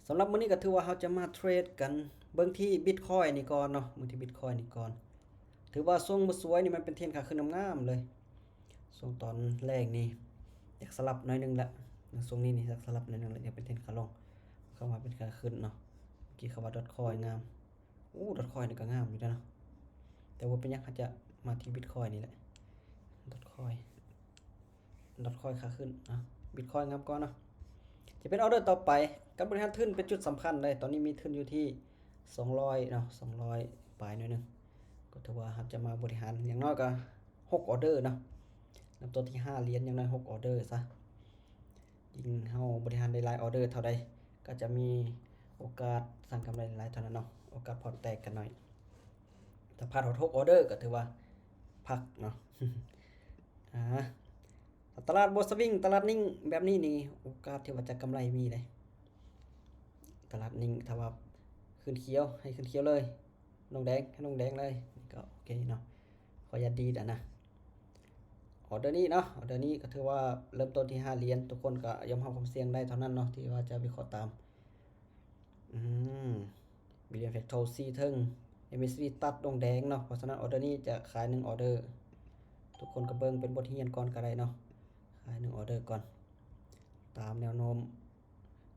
สำหรับมื้อนี้ก็ถือว่าเราจะมาเทรดกันเบิ่งที่ Bitcoin นี่ก่อนเนาะมื้อที่ Bitcoin นี่ก่อนถือว่าทรงบ่สวยนี่มันเป็นเทรนขาขึ้นงามๆเลยทรงตอนแรกนี่อยากสลับหน่อยนึงละทรงนี้นี่อยากสลับหน่อยนึงละอยากเป็นเทรนขาลงเข้ามาเป็นขาขึ้นเนาะเมื่อกี้เขาว่า Dotcoin งามโอ้ Dotcoin นี่ก็งามอยู่เนาะแต่ว่าเป็นหยังเขาจะมาที่ Bitcoin นี่แหละ Dotcoin Dotcoin ขาขึ้นBitcoin งามก่อนเนาะจะเป็นออเดอร์ต่อไปการบริหารทุนเป็นจุดสำคัญเลยตอนนี้มีทุนอยู่ที่200เนาะ200ปลายหน่อยนึงก็ถือว่าเราจะมาบริหารอย่างน้อยก็6ออเดอร์เนาะนำตัวที่5เหรียญอย่างน้อย6ออเดอร์ซะยิ่งเฮาบริหารได้หลายออเดอร์เท่าใดก็จะมีโอกาสสร้างกำไรหลายเท่านั้นเนาะโอกาสพอร์ตแตกกันหน่อยถ้าพลาด6ออเดอร์ก็ถือว่าพักเนาะ ตลาดบสวิงตลาดนิ่งแบบนี้นี่โอกาสที่ว่าจะกำไรมีเลยตลาดนิ่งถ้าว่าขึ้นเขียวให้ขึ้นเขียวเลยลงแดงให้ลงแดงเลยก็โอเคเนาะขออย่าดีนะออเดอร์นี้เนาะออเดอร์นี้ก็ถือว่าเริ่มต้นที่5เหรียญทุกคนก็ยอมรับความเสี่ยงได้เท่านั้นเนาะที่ว่าจะวิเคราะห์ตามวิลเลียมแฟกโทซีเทิง MACD ตัดลงแดงเนาะเพราะฉะนั้นออเดอร์นี้จะขาย1ออเดอร์ทุกคนก็เบิ่งเป็นบทเรียนก่อนก็ได้เนาะขาย1ออเดอร์ก่อนตามแนวโน้ม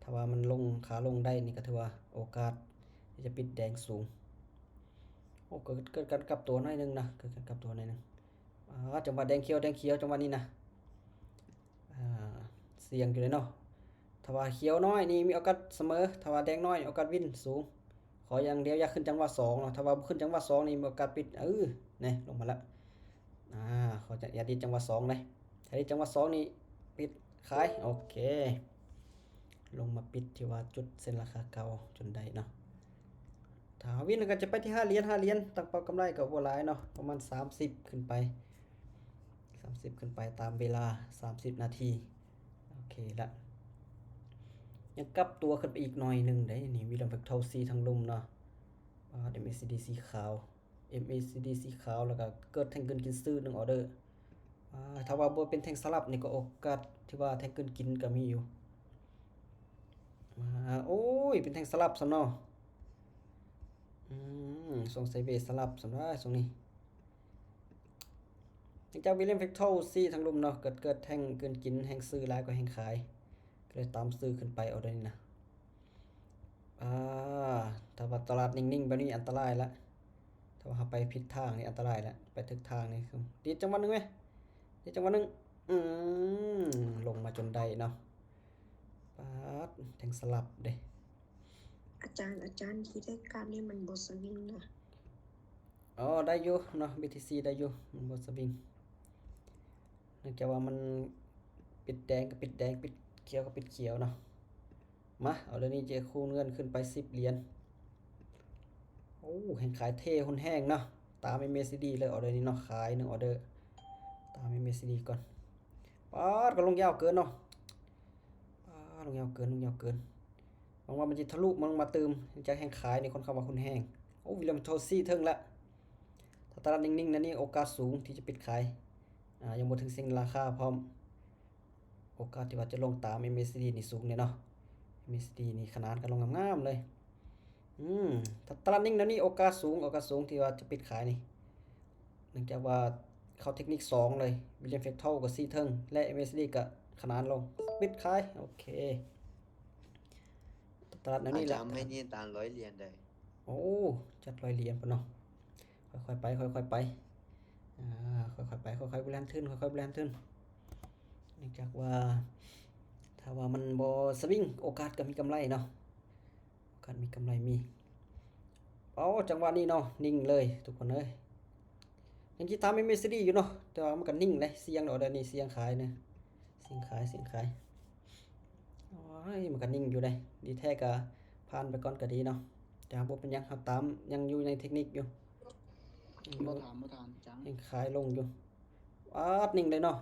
ถ้าว่ามันลงขาลงได้นี่ก็ถือว่าโอกาสที่จะปิดแดงสูงโอ้เกิดการกลับตัวหน่อยนึงนะเกิดการกลับตัวหน่อยนึงจังหวะแดงเขียวจังหวะนี้นะเสี่ยงอยู่เลยเนาะถ้าว่าเขียวน้อยนี่มีโอกาสเสมอถ้าว่าแดงน้อยโอกาสวินสูงขออย่างเดียวอย่าขึ้นจังหวะ2เนาะถ้าว่าขึ้นจังหวะ2นี่มีโอกาสปิดนี่ลงมาแล้วขอจะอย่าดีจังหวะ2เลยถ้าดีจังหวะ2นี่ปิดขายโอเคลงมาปิดที่ว่าจุดเส้นราคาเก่าจนได้เนาะถ้าวินก็จะไปที่5เหรียญตั้งเป้ากำไรก็บ่หลายเนาะประมาณ30ขึ้นไปขึ้นไปตามเวลา30นาทีโอเคละยังกลับตัวขึ้นไปอีกหน่อยนึงได้นี่วิลเลียมแฟกโทซีทางลุ่มเนาะMACD สีขาว MACD สีขาวแล้วก็เกิดแท่งเกินกินซื้อ1ออเดอร์ถ้าว่าบ่เป็นแท่งสลับนี่ก็โอกาสที่ว่าแท่งเกินกินก็มีอยู่โอ้ยเป็นแท่งสลับซะเนาะสงสัยเบสสลับสำหรับตรงนี้จากวิลเลียมแฟกโทซีทางลุ่มเนาะเกิดแท่งเกินกินแห่งซื้อหลายกว่าแห่งขายก็เลยตามซื้อขึ้นไปเอาได้นี่นะถ้าว่าตลาดนิ่งๆแบบนี้อันตรายละถ้าว่าไปผิดทางนี่อันตรายละไปถึกทางนี่คือดีจังหวะนึงไหมดีจังหวะนึงลงมาจนได้เนาะป๊าดแท่งสลับเด้อาจารย์คิดให้การนี้มันบทสวิงนะได้อยู่เนาะ BTC ได้อยู่มันบ่สวิงเนื่องจากว่ามันปิดแดงก็ปิดแดงปิดเขียวก็ปิดเขียวเนาะมาเอาเรื่องนี้เจคูณเงินขึ้นไป10เหรียญโอ้แห่งขายเทหุ่นแห้งเนาะตาม MACD เลยเอาเรื่องนี้เนาะขาย1ออเดอร์ตาม MACD ก่อนป๊าดก็ลงยาวเกินเนาะลงยาวเกินหวังว่ามันจะทะลุมันมาเติมจากแห่งขายในคนเข้ามาหุ่นแห้งโอ้วิลเลียมโทซี่เทิงละถ้าตลาดนิ่งๆนะนี่โอกาสสูงที่จะปิดขายยังบ่ถึงเส้นราคาพร้อมโอกาสที่ว่าจะลงตาม MACD นี่สูงเนี่ยเนาะ MACD นี่ขนาดกันลงงามๆเลยถ้าตลาดนิ่งนะนี่โอกาสสูงที่ว่าจะปิดขายนี่เนื่องจากว่าเข้าเทคนิค2เลยวิลเลียมเฟกเทลกับซีเทิงและ MACD ก็ขนานลงปิดขายโอเคตลาดนั้นนี่แหละไม่นี่ตาม100 เหรียญได้โอ้จัด100เหรียญปะเนาะค่อยๆไปค่อยๆไปค่อยๆไปค่อยๆแบรนด์ขึ้นค่อยๆแบรนด์ขึ้นเนื่องจากว่าถ้าว่ามันบ่สวิงโอกาสก็มีกำไรเนาะโอกาสมีกำไรมีจังหวะนี้เนาะนิ่งเลยทุกคนเอ้ยยังคิดตาม MACD อยู่เนาะแต่ว่ามันก็นิ่งเลยเสียงเดี๋ยวนี้เสียงขายเนี่ยเสียงขายมันก็นิ่งอยู่เลยดีแท้ก็ผ่านไปก่อนก็ดีเนาะแต่บ่เป็นหยังครับตามยังอยู่ในเทคนิคอยู่บ่ถามจังยังขายลงอยู่นิ่งเลยเนาะ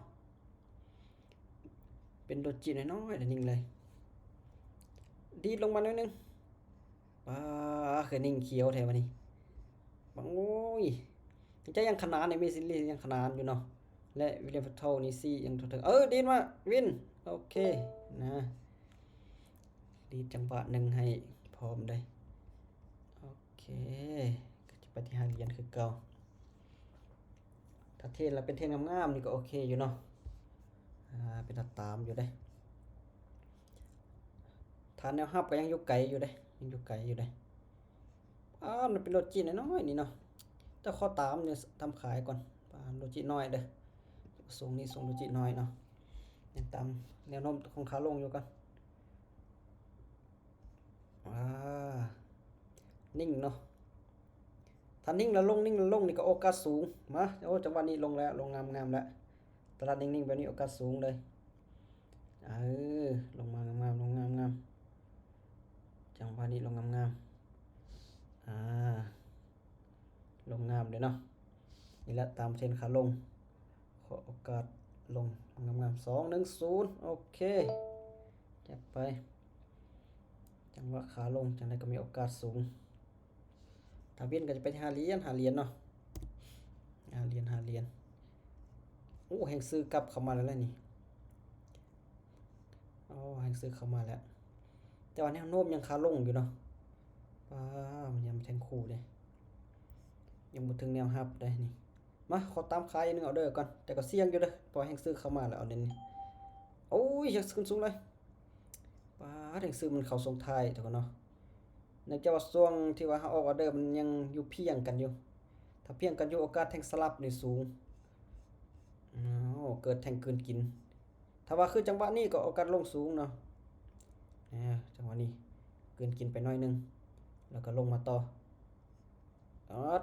เป็นโดจิน้อยๆแต่นิ่งเลยดีดลงมาหน่อยนึงคือนิ่งเขียวแท้วันนี้บังโอ้ยใจยังขนานในเมซิลียังขนานอยู่เนาะและวิลเลียมฟัตเทิลนี่ซี่ยังเถิงดีมาวินโอเคนะ ดีดจังหวะหนึ่งให้พร้อมได้โอเคก็จะไปที่5เหรียญคือเก่าถ้าเทนแล้วเป็นเทนงามๆนี่ก็โอเคอยู่เนาะเป็นตามอยู่ได้ฐานแนวรับก็ยังอยู่ไกลอยู่ได้ยังอยู่ไกลอยู่ได้มันเป็นโลจิน้อยๆนี่เนาะแต่ข้อตามเนี่ยทำขายก่อนโลจิน้อยเด้อสูงนี่สูงโลจิน้อยเนาะยังตามแนวโน้มของขาลงอยู่กันนิ่งเนาะถ้านิ่งแล้วลงนิ่งแล้วลงนี่ก็โอกาสสูงมาจังหวะนี้ลงแล้วลงงามๆแล้วตลาดนิ่งๆแบบนี้โอกาสสูงเลยลงมางามๆลงงามๆจังหวะนี้ลงงามๆลงงามเลยเนาะนี่แหละตามเทรนขาลงขอโอกาสลงงามๆ210โอเคจัดไปจังหวะขาลงจังไดก็มีโอกาสสูงถ้าเวียนก็จะไป5เหรียญเนาะ5เหรียญแห่งซื้อกลับเข้ามาแล้วนี่แห่งซื้อเข้ามาแล้วแต่ว่าแนวโน้มยังขาลงอยู่เนาะมันยังแทงคู่เลยยังบ่ถึงแนวรับได้นี่มาขอตามขายนึงเอาเด้อก่อนแต่ก็เสี่ยงอยู่เด้อพอแห่งซื้อเข้ามาแล้วเอาเด่นนี่อยากขึ้นสูงเลยแห่งซื้อมันเข้าทรงท้ายเถอะเนาะเนื่องจากว่าช่วงที่ว่าเฮาออกออเดอร์มันยังอยู่เพียงกันอยู่ถ้าเพียงกันอยู่โอกาสแทงสลับนี่สูงเกิดแทงเกินกินถ้าว่าคือจังหวะนี้ก็โอกาสลงสูงเนาะจังหวะนี้เกินกินไปหน่อยนึงแล้วก็ลงมาต่อ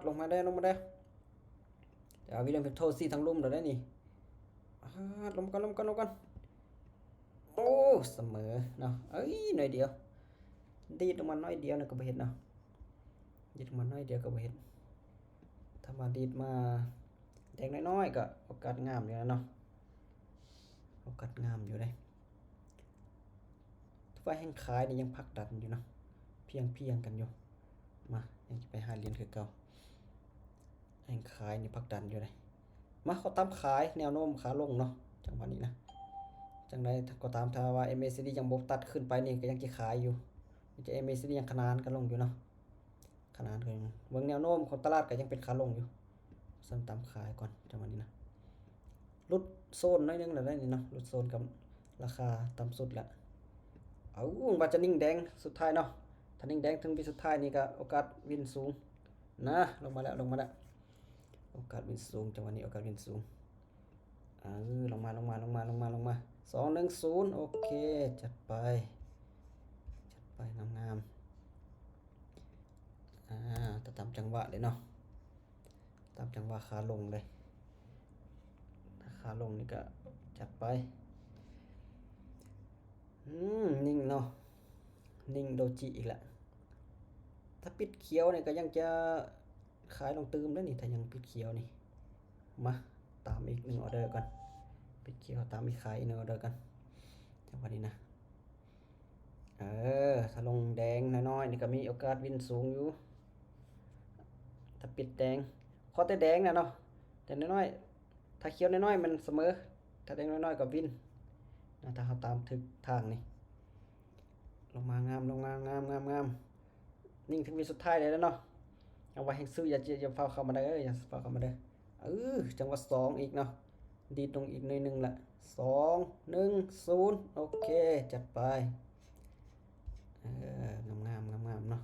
ลงมาได้แต่วิลเลียมโทซี่ทั้งลุ่มแล้วได้นี่ลงกันเสมอเนาะหน่อยเดียวดีดลงมาน้อยเดียวนะก็บ่เห็นเนาะดีดลงมาน้อยเดียวก็บ่เห็นถ้ามาดีดมาแดงน้อยๆก็โอกาสงามอยู่แล้วเนาะโอกาสงามอยู่ได้ทุกฝ่ายแห่งขายนี่ยังพักดันอยู่เนาะเพียงกันอยู่มายังจะไป5เหรียญคือเก่าแห่งขายนี่พักดันอยู่เลยมาเขาตามขายแนวโน้มขาลงเนาะจังหวะนี้นะจังไดก็ตามถ้าว่า MACD ยังบ่ตัดขึ้นไปนี่ก็ยังสิขายอยู่มันจะ MACD ยังขนานกันลงอยู่เนาะขนานกันเบิ่งแนวโน้มของตลาดก็ยังเป็นขาลงอยู่สั่นตามขายก่อนจังหวะนี้นะลดโซนน้อยนึงแล้วได้นี่เนาะลดโซนกับราคาต่ำสุดละว่าจะนิ่งแดงสุดท้ายเนาะถ้านิ่งแดงถึงปีสุดท้ายนี่ก็โอกาสวินสูงนะลงมาแล้วโอกาสวินสูงจังหวะนี้โอกาสวินสูงลงมา210โอเคจัดไปงามๆตามจังหวะเลยเนาะตามจังหวะขาลงเลยถ้าขาลงนี่ก็จัดไปนิ่งเนาะนิ่งโดจิอีกละถ้าปิดเขียวเนี่ยก็ยังจะขายลงตืมแล้วนี่ถ้ายังปิดเขียวนี่มาตามอีก1ออเดอร์ก่อนปิดเขียวตามอีกขายอีก1ออเดอร์กันจังหวะนี้นะถ้าลงแดงน้อยๆนี่ก็มีโอกาสวินสูงอยู่ถ้าปิดแดงขอแต่แดงนะเนาะแต่น้อยๆถ้าเขียวน้อยๆมันเสมอถ้าแดงน้อยๆก็วินนะถ้าเราตามถึกทางนี่ลงมางามนิ่งถึงวิสุดท้ายเลยแล้วเนาะเอาไว้ให้ซื้ออย่าเฝ้าเข้ามาได้อย่าเฝ้าเข้ามาได้จังหวะ2อีกเนาะดีตรงอีกหน่อยนึงละ210โอเคจัดไปงามเนาะ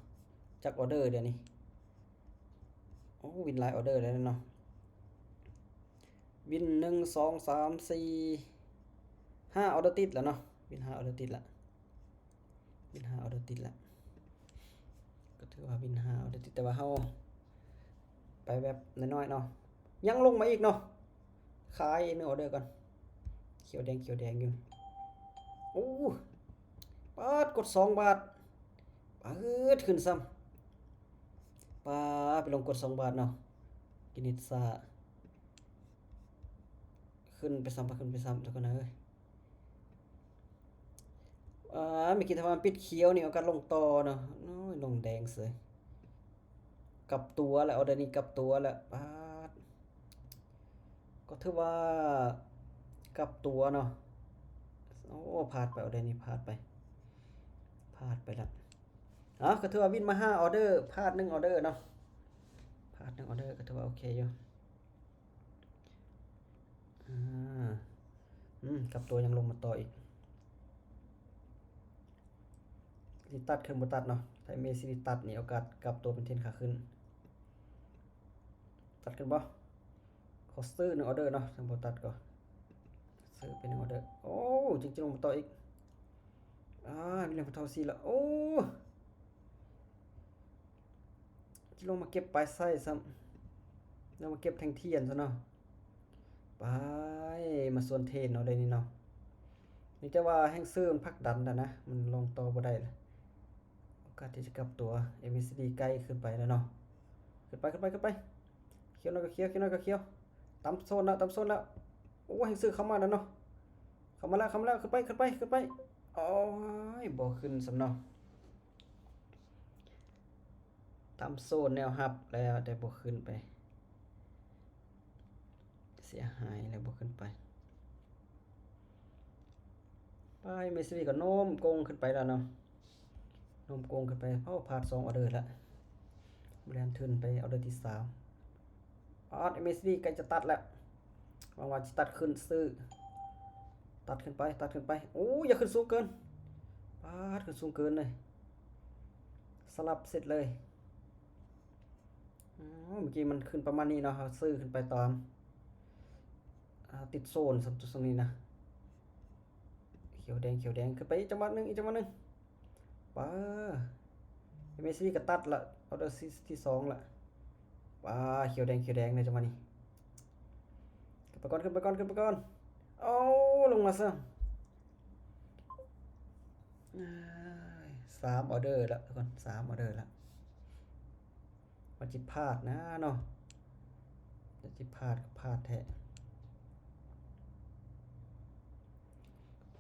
จักออเดอร์เดี๋ยวนี้วินหลายออเดอร์แล้วเนาะวิน1 2 3 4 5ออเดอร์ติดแล้วเนาะวิน5ออเดอร์ติดละก็ถือว่าวิน5ออเดอร์ติดแต่ว่าเฮาไปแบบน้อยๆเนาะยังลงมาอีกเนาะขาย1ออเดอร์ก่อนเขียวแดงอยู่กด2 บาทขึ้นซ้ำไปลงกด2 บาทเนาะกินิซ่าขึ้นไปซ้ำแล้วก็นะไม่คิดว่ามันปิดเขียวนี่เอาการลงต่อเนาะลงแดงเสยกลับตัวแล้วเอาเดี๋ยวนี้กลับตัวแล้วก็ถือว่ากลับตัวเนาะพลาดไปเอาเดี๋ยวนี้พลาดไป ลาดไปแล้วก็ถือว่าวินมา5ออเดอร์พลาด1ออเดอร์เนาะพลาด1ออเดอร์ก็ถือว่าโอเคอยู่กับตัวยังลงมาต่ออีกสิตัดขึ้นบ่ตัดเนาะถ้าเมซิตัดนี่โอกาสกลับตัวเป็นเทรนขาขึ้นตัดขึ้นบ่ขอซื้อ1ออเดอร์เนาะถ้าบ่ตัดก็ซื้อเป็น1ออเดอร์โอ้จริงๆลงมาต่ออีกมีเรื่องของเท่าซีแล้วโอ้จะลงมาเก็บปลายไส้ซ้ำลงมาเก็บแทงเทียนซะเนาะไปมาส่วนเทนเนาะได้นี่เนาะนี่จะว่าแห้งซื้อมันพักดันแล้วนะมันลงต่อบ่ได้ละโอกาสที่จะกลับตัว MACD ใกล้ขึ้นไปแล้วเนาะขึ้นไปเขียวน้อยก็เขียวตามโซนแล้วโอ้แห้งซื้อเข้ามาแล้วเนาะเข้ามาแล้วขึ้นไปโอ้ยบ่ขึ้นสำเนาะตามโซนแนวรับแล้วแต่บ่ขึ้นไปเสียหายแล้วบ่ขึ้นไปเมสซี่ก็โน้มโกงขึ้นไปแล้วเนาะโน้มโกงขึ้นไปเพราะพลาด2ออเดอร์แล้วแบรนด์ทึนไปออเดอร์ที่3เมสซี่ใกล้จะตัดแล้วหวังว่าจะตัดขึ้นซื้อตัดขึ้นไปโอ้อย่าขึ้นสูงเกินขึ้นสูงเกินเลยสลับเสร็จเลยเมื่อกี้มันขึ้นประมาณนี้เนาะซื้อขึ้นไปตามติดโซนตรงนี้นะเขียวแดงขึ้นไปอีกจังหวะหนึ่งป้าเมสซี่ก็ตัดละออเดอร์ที่2ละป้าเขียวแดงในจังหวะนี้ขึ้นไปก่อนเอาลงมาซะ3ออเดอร์ละทุกคน3ออเดอร์ละมันจิพลาดนะเนาะจะพลาดแท้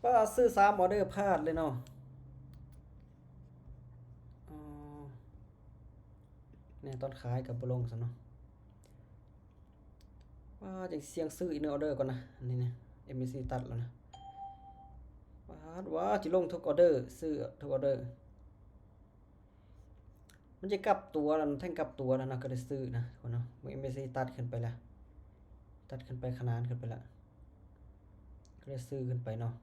ป้าซื้อ3ออเดอร์พลาดเลยเนาะเนี่ยตอนขายกับบลงซะเนาะว่าจะเสี่ยงซื้ออีก1ออเดอร์ก่อนนะอันนี้เนี่ย MAC ตัดแล้วนะว่าจะลงทุกออเดอร์ซื้อทุกออเดอร์มันจะกลับตัวแล้วแท่งกลับตัวแล้วนะก็ได้ซื้อนะคนเนาะ MAC ตัดขึ้นไปแล้วตัดขึ้นไปขนาดขึ้นไปแล้วก็ได้ซื้อขึ้นไปเนาะ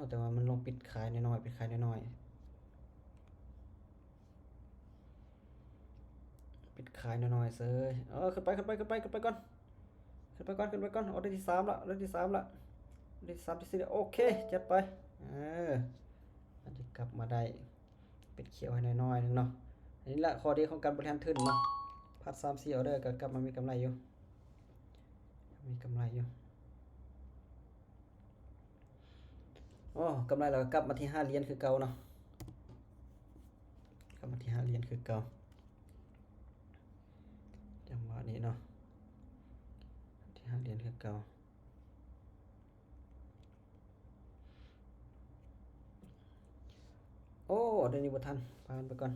แต่ว่ามันลงปิดขายน้อยๆปิดขายน้อยๆเซ้ยขึ้นไปก่อนออเดอร์ที่3ละออเดอร์ที่3ที่4โอเคจัดไปมันจะกลับมาได้ปิดเขียวให้น้อยๆนึงเนาะอันนี้แหละข้อดีของการบริหารทุนเนาะพัด3-4ออเดอร์ก็กลับมามีกำไรอยู่กำไรเราก็กลับมาที่5เหรียญคือเก่าเนาะกลับมาที่5เหรียญคือเก่าจังหวะนี้เนาะที่5เหรียญคือเก่าเดี๋ยวนี้บ่ทันผ่านไปก่อน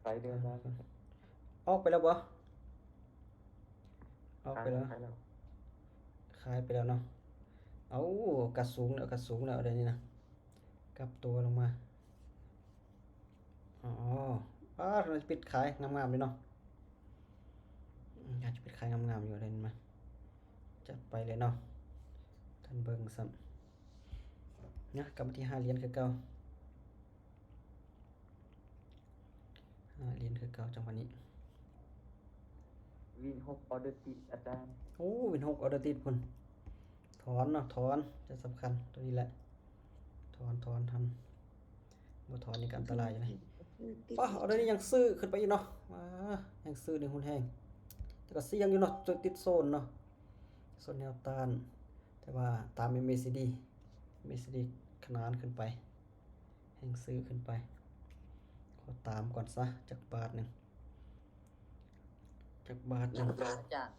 ไปเดือนละ ออกไปแล้วบ่ออกไปแล้วขายไปแล้วเนาะกัดสูงแล้วเดี๋ยวนี้นะกลับตัวลงมาเราจะปิดขายงามๆเลยเนาะอยากจะปิดขายงามๆอยู่อะไรนี่มาจัดไปเลยเนาะท่านเบิ่งซ้ำนะกลับมาที่5เหรียญคือเก่า5เหรียญคือเก่าจังหวะนี้วิน6ออเดอร์ติดอาจารย์วิน6ออเดอร์ติดพุ่นถอนเนาะถอนจะสำคัญตัวนี้แหละถอนทันบ่ถอนนี่ก็อันตรายอยู่นะออเดอร์นี้ยังซื้อขึ้นไปอีกเนาะยังซื้อในหุ้นแห้งแต่ก็เสี่ยงอยู่เนาะจนติดโซนเนาะโซนแนวต้านแต่ว่าตาม MACD ขนานขึ้นไปแห่งซื้อขึ้นไปขอตามก่อนซะจากบาทหนึ่งอาจารย์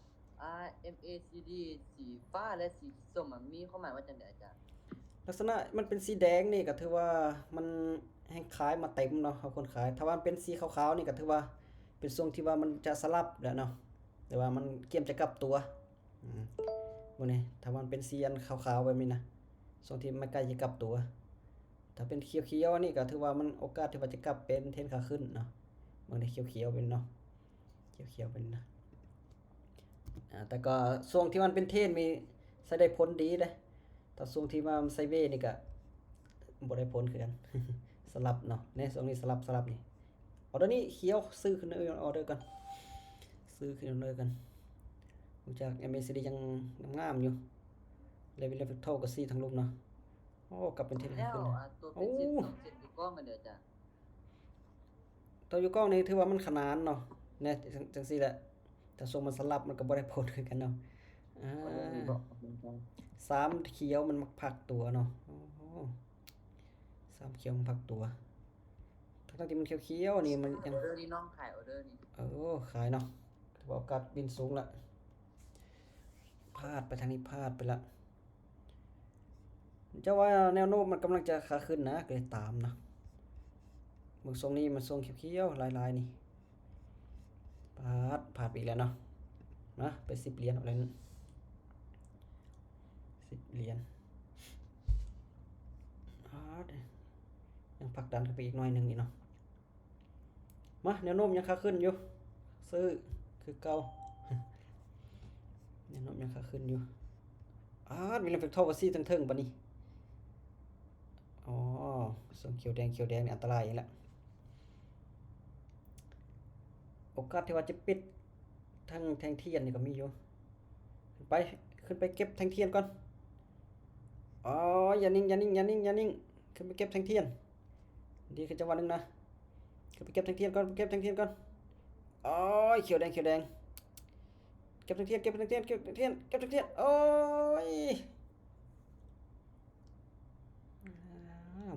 MACD สีฟ้าและสีส้มมันมีความหมายว่าจังได๋อาจารย์ลักษณะมันเป็นสีแดงนี่ก็ถือว่ามันแห้งขายมาเต็มเนาะเอาคนขายถ้าว่าเป็นสีขาวๆนี่ก็ถือว่าเป็นช่วงที่ว่ามันจะสลับแล้วเนาะแต่ว่ามันเกี่ยมจะกลับตัว บ่นี่ถ้ามันเป็นสีอันขาวๆแบบนี้นะช่วงที่มันใกล้จะกลับตัวถ้าเป็นเขียวๆอันนี้ก็ถือว่ามันโอกาสที่ว่าจะกลับเป็นเทรนขาขึ้นเนาะบางทีเขียวๆเป็นเนาะเขียวๆเป็นนะแต่ก็ช่วงที่มันเป็นเทรนมีใช้ได้ผลดีเด้แต่ช่วงที่ว่ามันไซเวย์นี่ก็บ่ได้ผลคือกัน สลับเนาะในช่วงนี้สลับนี่ออเดอร์นี้เขียวซื้อขึ้นออเดอร์กันซื้อขึ้นออเดอร์กันรู้จัก MACD ยังงามอยู่เลเวลเท่ากับ4ทั้งรูปเนาะโอ้กลับเป็นเทรน แล้ว ขึ้นนะ ตัวเป็นเส้น2 เส้นอยู่กล้องกันเดี๋ยวอาจารย์ ตัวอยู่กล้องนี่ถือว่ามันขนานเนาะเนี่ยจังซี่แหละแต่ทรงมันสลับมันก็บ่ได้ผลคือกันเนาะอ่า ออเดอร์นี้บอกอาจารย์ 3เขียวมันมักพักตัวเนาะโอ้โห3เขียวมันพักตัวทั้งที่มันเขียวๆนี่มันยัง ออเดอร์นี้น้องขายออเดอร์นี้ ขายเนาะถือว่าโอกาสบินสูงละพลาดไปทางนี้พลาดไปละจะว่าแนวโน้มมันกำลังจะขาขึ้นนะก็เลยตามนะเมืองทรงนี้มันทรงเขียวๆลายๆนี่พลาดไปอีกแล้วเนาะนะไป10เหรียญเอาเลยนะ10เหรียญยังผลักดันขึ้นไปอีกหน่อยหนึงนี่เนาะมาแนวโน้มยังขาขึ้นอยู่ซื้อคือเก่า แนวโน้มยังขาขึ้นอยู่มีเรื่องเฟกทอลกับซี่เทิงๆปะนี่อ๋อส่วนเขียวแดงนี่อันตรายอีกแล้วโอกาสที่ว่าจะปิดทั้งแทงเทียนนี่ก็มีอยู่ขึ้นไปเก็บแทงเทียนก่อนอ๋ออย่านิ่งขึ้นไปเก็บแทงเทียนดีขึ้นจังหวะนึงนะขึ้นไปเก็บแทงเทียนก่อนอ๋อเขียวแดงเก็บแทงเทียนโอ้ย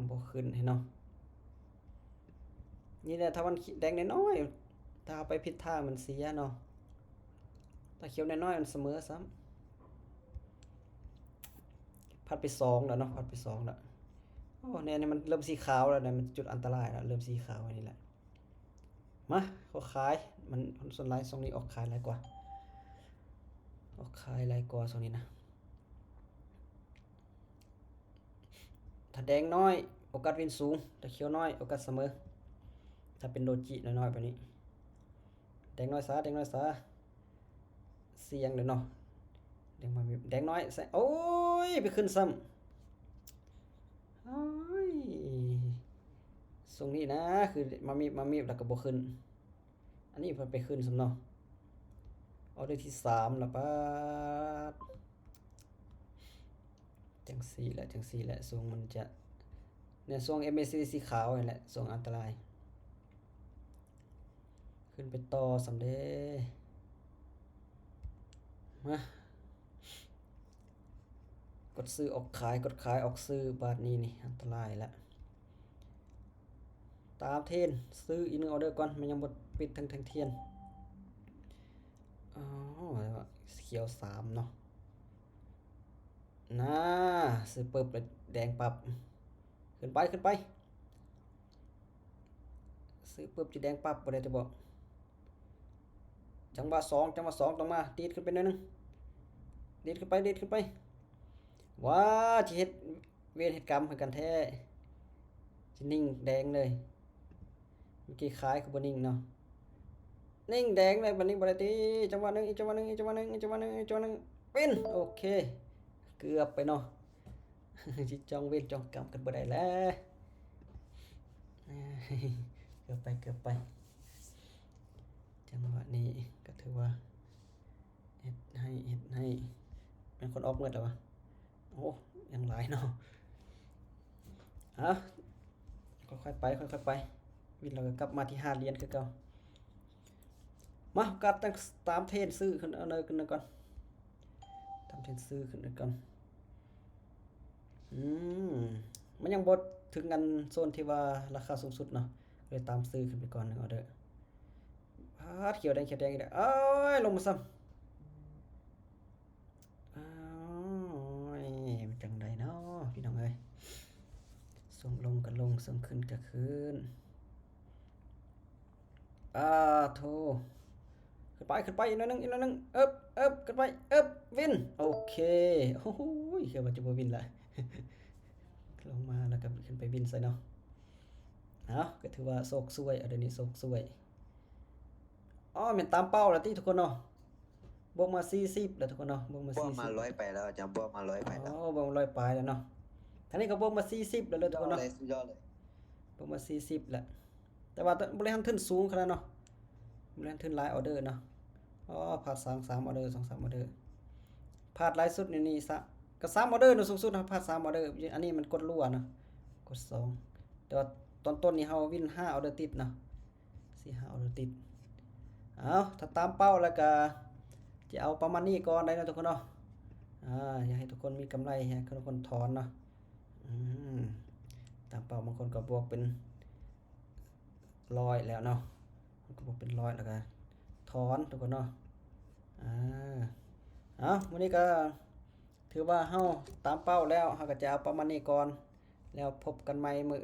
บ่ขึ้นให้เนาะนี่แหละถ้ามันแดงน้อยๆถ้าเอาไปผิดทางมันเสียเนาะถ้าเขียวน้อยๆมันเสมอซ้ำพัดไป2แล้วเนาะพัดไป2แล้วโอ้เนี่ยมันเริ่มสีขาวแล้วเนี่ยมันจุดอันตรายแล้วเริ่มสีขาวอันนี้แหละมาเขาขายมันส่วนหลายทรงนี้ออกขายหลายกว่าทรงนี้นะถ้าแดงน้อยโอกาสวินสูงถ้าเขียวน้อยโอกาสเสมอถ้าเป็นโดจิน้อยๆแบบนี้แดงน้อยซะเสียงเลยเนาะแดงน้อยใส่โอ้ยไปขึ้นซ้ำโอ้ยทรงนี้นะคือมามีแล้วก็บ่ขึ้นอันนี้เพิ่นไปขึ้นซ้ำเนาะออเดอร์ที่3แล้วป้าดจังซี่แหละทรงมันจะเนี่ยทรง MACD สีขาวนี่แหละทรงอันตรายขึ้นไปต่อสำเร็จมากดซื้อออกขายออกซื้อบาทนี้นี่อันตรายละตามเทรนซื้ออีก1ออเดอร์ก่อนมันยังบ่ปิดทั้งเทียนอ๋อเขียว3เนาะน่าซื้อปึ๊บเลยแดงปับขึ้นไปซื้อปึ๊บจะแดงปับบ่ได้จะบอกจังหวะ2ต้องมาดีดขึ้นไปหน่อยนึงดีดขึ้นไปว้าจะเฮ็ดเวรเฮ็ดกรรมให้กันแท้จะนิ่งแดงเลยเมื่อกี้คล้ายกับบ่นิ่งเนาะนิ่งแดงเลยบัดนี้บ่ได้ติจังหวะนึงเป็นโอเคเกือบไปเนาะ สิจ้องเวรจ้องกรรมกันบ่ได้แล้วเกือบไปจังหวะนี้ก็ถือว่าเฮ็ดให้เป็นคนออกเงินแล้ววะโอ้ยังหลายเนาะค่อยๆไปวินเราก็กลับมาที่5เหรียญคือเก่ามากัดตามเทรนซื้อขึ้นเอาเลยกันก่อนตามเทรนซื้อขึ้นก่อนมันยังบ่ถึงกันโซนที่ว่าราคาสูงสุดเนาะเลยตามซื้อขึ้นไปก่อน1ออเดอร์เขียวแดงอีกแล้วเอ้ยลงมาซ้ำมันจังไดเนาะพี่น้องเอ้ยส่งลงก็ลงส่งขึ้นก็ขึ้นโธ่ขึ้น ขึ้นไปอีกหน่อยนึงอีกหน่อยนึงขึ้นไปวินโอเคโอ้โหเชื่อว่าจะบ่วินละ ลงมาแล้วก็ขึ้นไปวินใส่เนาะก็ถือว่าโศกซวยเดี๋ยวนี้โศกซวยแม่นตามเป้าแล้วติทุกคนเนาะบวกมา40แล้วทุกคนเนาะบวกมา บวกมา 40 100ไปแล้วอาจารย์บวกมา100ไปแล้ว บวกมา100ปลายแล้วเนาะท่านี้ก็บวกมา40แล้วทุกคนเนาะ สุดยอดเลย บวกมา40แล้วแต่ว่าบริหารทุนสูงขนาดเนาะบริหารทุนหลายออเดอร์เนาะพลาด3ออเดอร์2-3ออเดอร์พลาดหลายสุดนี่ซะก็3ออเดอร์เนาะสูงสุดนะพลาด3ออเดอร์อันนี้มันกดรั่วนะกด2แต่ว่าตอนต้นนี่เฮาวิน5ออเดอร์ติดเนาะ4-5ออเดอร์ติดถ้าตามเป้าแล้วก็จะเอาประมาณนี้ก่อนได้นะทุกคนเนาะอยากให้ทุกคนมีกำไรให้ทุกคนถอนเนาะตามเป้าบางคนก็บวกเป็น100แล้วเนาะมันก็บวกเป็น100แล้วก็ถอนทุกคนเนาะวันนี้ก็ถือว่าเฮาตามเป้าแล้วเฮาก็จะเอาประมาณนี้ก่อนแล้วพบกันใหม่มื้ออื่น